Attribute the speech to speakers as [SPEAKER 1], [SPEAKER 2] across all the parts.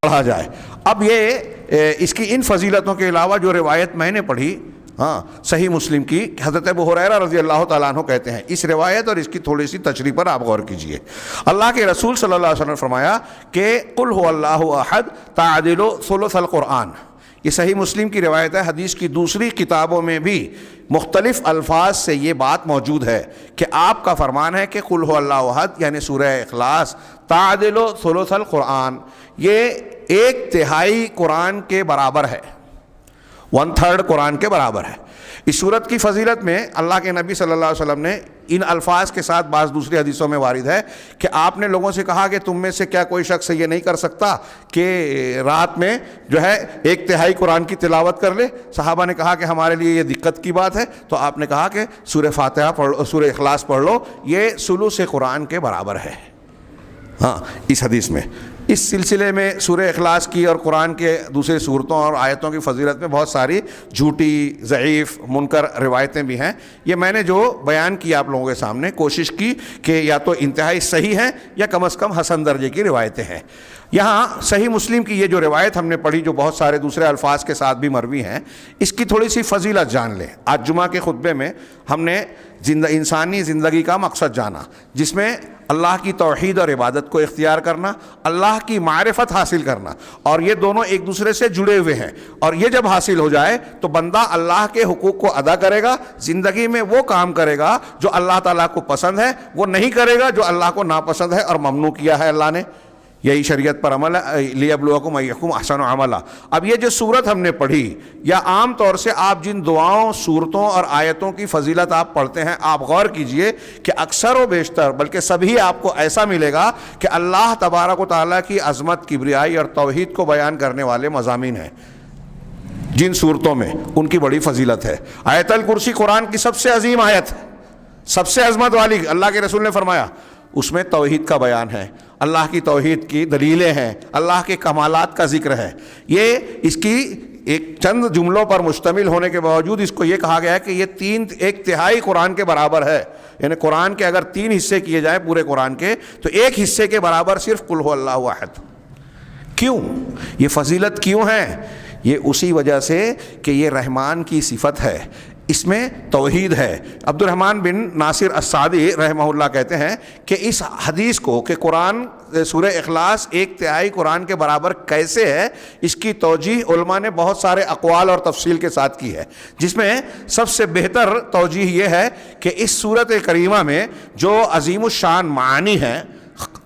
[SPEAKER 1] پڑھا جائے۔ اب یہ اس کی ان فضیلتوں کے علاوہ جو روایت میں نے پڑھی صحیح مسلم کی، حضرت ابو ہریرہ رضی اللہ تعالیٰ عنہ کہتے ہیں، اس روایت اور اس کی تھوڑی سی تشریح پر آپ غور کیجئے۔ اللہ کے رسول صلی اللہ علیہ وسلم نے فرمایا کہ قل هو اللہ احد تعدل ثلث القرآن۔ یہ صحیح مسلم کی روایت ہے۔ حدیث کی دوسری کتابوں میں بھی مختلف الفاظ سے یہ بات موجود ہے کہ آپ کا فرمان ہے کہ قل هو اللہ احد یعنی سورہ اخلاص تعدل ثلث القرآن، یہ 1/3 قرآن کے برابر ہے، 1/3 قرآن کے برابر ہے۔ اس صورت کی فضیلت میں اللہ کے نبی صلی اللہ علیہ وسلم نے ان الفاظ کے ساتھ بعض دوسری حدیثوں میں وارد ہے کہ آپ نے لوگوں سے کہا کہ تم میں سے کیا کوئی شخص یہ نہیں کر سکتا کہ رات میں جو ہے 1/3 قرآن کی تلاوت کر لے؟ صحابہ نے کہا کہ ہمارے لیے یہ دقت کی بات ہے، تو آپ نے کہا کہ سورہ فاتحہ پڑھ لو، سورہ اخلاص پڑھ لو، یہ ثلث قرآن کے برابر ہے۔ اس حدیث میں اس سلسلے میں سورہ اخلاص کی اور قرآن کے دوسرے صورتوں اور آیتوں کی فضیلت میں بہت ساری جھوٹی، ضعیف، منکر روایتیں بھی ہیں۔ یہ میں نے جو بیان کیا آپ لوگوں کے سامنے، کوشش کی کہ یا تو انتہائی صحیح ہیں یا کم از کم حسن درجے کی روایتیں ہیں۔ یہاں صحیح مسلم کی یہ جو روایت ہم نے پڑھی جو بہت سارے دوسرے الفاظ کے ساتھ بھی مروی ہیں، اس کی تھوڑی سی فضیلت جان لیں۔ آج جمعہ کے خطبے میں ہم نے انسانی زندگی کا مقصد جانا، جس میں اللہ کی توحید اور عبادت کو اختیار کرنا، اللہ کی معرفت حاصل کرنا، اور یہ دونوں ایک دوسرے سے جڑے ہوئے ہیں، اور یہ جب حاصل ہو جائے تو بندہ اللہ کے حقوق کو ادا کرے گا، زندگی میں وہ کام کرے گا جو اللہ تعالیٰ کو پسند ہے، وہ نہیں کرے گا جو اللہ کو ناپسند ہے اور ممنوع کیا ہے اللہ نے۔ یہی شریعت پر عمل ہے، لیبلوکم ایکم احسن عملا۔ اب یہ جو صورت ہم نے پڑھی، یا عام طور سے آپ جن دعاؤں، صورتوں اور آیتوں کی فضیلت آپ پڑھتے ہیں، آپ غور کیجئے کہ اکثر و بیشتر بلکہ سبھی آپ کو ایسا ملے گا کہ اللہ تبارک و تعالیٰ کی عظمت، کبریائی اور توحید کو بیان کرنے والے مضامین ہیں۔ جن صورتوں میں ان کی بڑی فضیلت ہے۔ آیت الکرسی قرآن کی سب سے عظیم آیت ہے، سب سے عظمت والی، اللہ کے رسول نے فرمایا اس میں توحید کا بیان ہے، اللہ کی توحید کی دلیلیں ہیں، اللہ کے کمالات کا ذکر ہے۔ یہ اس کی ایک چند جملوں پر مشتمل ہونے کے باوجود اس کو یہ کہا گیا ہے کہ یہ 1/3 قرآن کے برابر ہے، یعنی قرآن کے اگر 3 حصے کیے جائیں پورے قرآن کے تو 1 حصے کے برابر صرف قل هو اللہ احد۔ کیوں یہ فضیلت کیوں ہے؟ یہ اسی وجہ سے کہ یہ رحمان کی صفت ہے، اس میں توحید ہے۔ عبد الرحمن بن ناصر السعدی رحمہ اللہ کہتے ہیں کہ اس حدیث کو کہ قرآن سورہ اخلاص 1/3 قرآن کے برابر کیسے ہے، اس کی توجیح علماء نے بہت سارے اقوال اور تفصیل کے ساتھ کی ہے، جس میں سب سے بہتر توجیح یہ ہے کہ اس سورۃ کریمہ میں جو عظیم الشان معانی ہیں،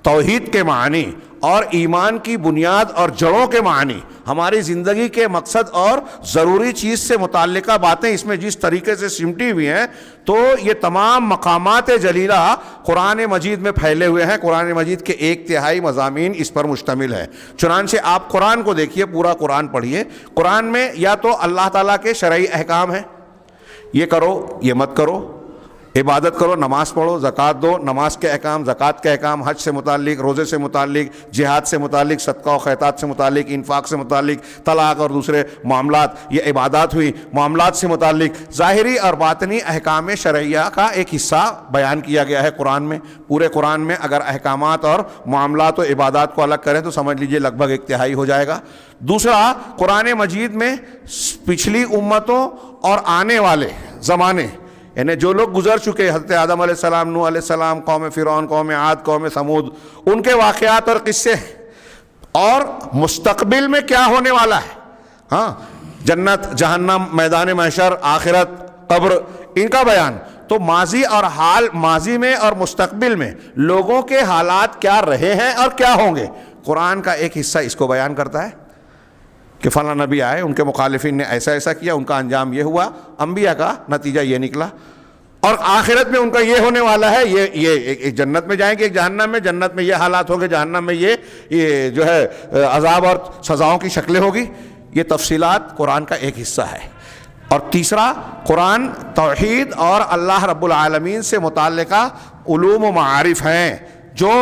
[SPEAKER 1] توحید کے معنی اور ایمان کی بنیاد اور جڑوں کے معنی، ہماری زندگی کے مقصد اور ضروری چیز سے متعلقہ باتیں اس میں جس طریقے سے سمٹی ہوئی ہیں، تو یہ تمام مقامات جلیلہ قرآن مجید میں پھیلے ہوئے ہیں۔ قرآن مجید کے 1/3 مضامین اس پر مشتمل ہے۔ چنانچہ آپ قرآن کو دیکھیے، پورا قرآن پڑھیے، قرآن میں یا تو اللہ تعالیٰ کے شرعی احکام ہیں، یہ کرو یہ مت کرو، عبادت کرو، نماز پڑھو، زکوٰۃ دو، نماز کے احکام، زکوٰۃ کے احکام، حج سے متعلق، روزے سے متعلق، جہاد سے متعلق، صدقہ و خیرات سے متعلق، انفاق سے متعلق، طلاق اور دوسرے معاملات، یہ عبادات ہوئی۔ معاملات سے متعلق ظاہری اور باطنی احکام شرعیہ کا ایک حصہ بیان کیا گیا ہے قرآن میں۔ پورے قرآن میں اگر احکامات اور معاملات و عبادات کو الگ کریں تو سمجھ لیجئے لگ بھگ 1/3 ہو جائے گا۔ دوسرا، قرآن مجید میں پچھلی امتوں اور آنے والے زمانے، یعنی جو لوگ گزر چکے، حضرت آدم علیہ السلام، نوح علیہ السلام، قوم فرعون، قوم عاد، قوم ثمود، ان کے واقعات اور قصے، اور مستقبل میں کیا ہونے والا ہے، جنت، جہنم، میدان محشر، آخرت، قبر، ان کا بیان۔ تو ماضی اور حال، ماضی میں اور مستقبل میں لوگوں کے حالات کیا رہے ہیں اور کیا ہوں گے، قرآن کا ایک حصہ اس کو بیان کرتا ہے کہ فلاں نبی آئے، ان کے مخالفین نے ایسا ایسا کیا، ان کا انجام یہ ہوا، انبیاء کا نتیجہ یہ نکلا، اور آخرت میں ان کا یہ ہونے والا ہے، یہ ایک جنت میں جائیں گے، ایک جہنم میں، جنت میں یہ حالات ہوں گے، جہنم میں یہ جو ہے عذاب اور سزاؤں کی شکلیں ہوگی۔ یہ تفصیلات قرآن کا ایک حصہ ہے۔ اور تیسرا، قرآن توحید اور اللہ رب العالمین سے متعلقہ علوم و معارف ہیں جو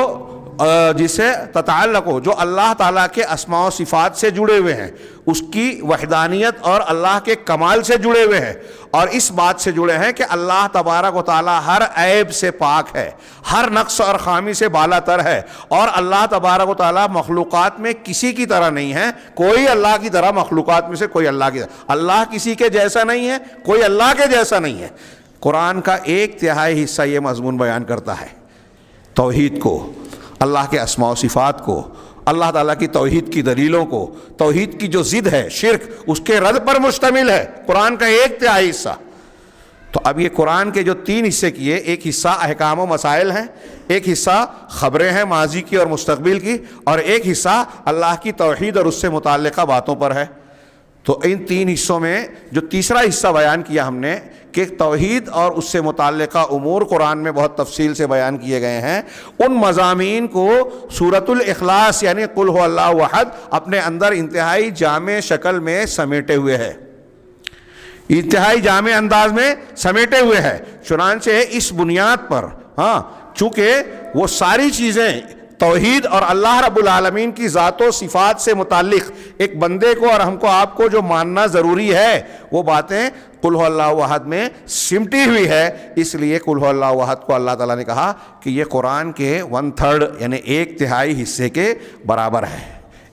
[SPEAKER 1] جسے تتعلق ہو، جو اللہ تعالیٰ کے اسماء و صفات سے جڑے ہوئے ہیں، اس کی وحدانیت اور اللہ کے کمال سے جڑے ہوئے ہیں، اور اس بات سے جڑے ہیں کہ اللہ تبارک و تعالیٰ ہر عیب سے پاک ہے، ہر نقص اور خامی سے بالا تر ہے، اور اللہ تبارک و تعالیٰ مخلوقات میں کسی کی طرح نہیں ہے، کوئی اللہ کی طرح مخلوقات میں سے کوئی اللہ کی طرح، اللہ کسی کے جیسا نہیں ہے، کوئی اللہ کے جیسا نہیں ہے۔ قرآن کا 1/3 حصہ یہ مضمون بیان کرتا ہے، توحید کو، اللہ کے اسماء و صفات کو، اللہ تعالیٰ کی توحید کی دلیلوں کو، توحید کی جو ضد ہے شرک، اس کے رد پر مشتمل ہے قرآن کا 1/3 حصہ۔ تو اب یہ قرآن کے جو 3 حصے کیے، ایک حصہ احکام و مسائل ہیں، ایک حصہ خبریں ہیں ماضی کی اور مستقبل کی، اور ایک حصہ اللہ کی توحید اور اس سے متعلقہ باتوں پر ہے۔ تو ان 3 حصوں میں جو تیسرا حصہ بیان کیا ہم نے کہ توحید اور اس سے متعلقہ امور قرآن میں بہت تفصیل سے بیان کیے گئے ہیں، ان مضامین کو سورۃ الاخلاص یعنی قل هو اللہ احد اپنے اندر انتہائی جامع شکل میں سمیٹے ہوئے ہے، انتہائی جامع انداز میں سمیٹے ہوئے ہے۔ چنانچہ اس بنیاد پر چونکہ وہ ساری چیزیں توحید اور اللہ رب العالمین کی ذات و صفات سے متعلق ایک بندے کو اور ہم کو آپ کو جو ماننا ضروری ہے، وہ باتیں قل هو اللہ احد میں سمٹی ہوئی ہے، اس لیے قل هو اللہ احد کو اللہ تعالیٰ نے کہا کہ یہ قرآن کے 1/3 یعنی 1/3 حصے کے برابر ہے،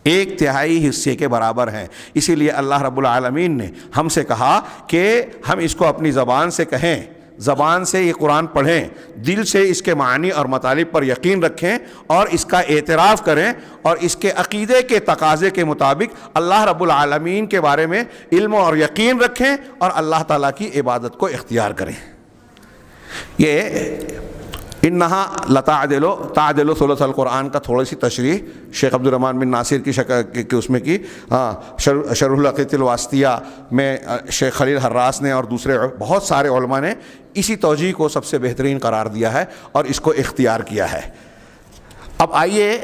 [SPEAKER 1] 1/3 حصے کے برابر ہیں۔ اسی لیے اللہ رب العالمین نے ہم سے کہا کہ ہم اس کو اپنی زبان سے کہیں، زبان سے یہ قرآن پڑھیں، دل سے اس کے معنی اور مطالب پر یقین رکھیں اور اس کا اعتراف کریں، اور اس کے عقیدے کے تقاضے کے مطابق اللہ رب العالمین کے بارے میں علم اور یقین رکھیں اور اللہ تعالیٰ کی عبادت کو اختیار کریں۔ یہ انہا لتعدل ثلث القرآن کا تھوڑی سی تشریح شیخ عبد الرحمن بن ناصر کی شکل کی اس میں کی، شرح العقیدۃ الواسطیہ میں شیخ خلیل حراس نے اور دوسرے بہت سارے علماء نے اسی توجیہ کو سب سے بہترین قرار دیا ہے اور اس کو اختیار کیا ہے۔ اب آئیے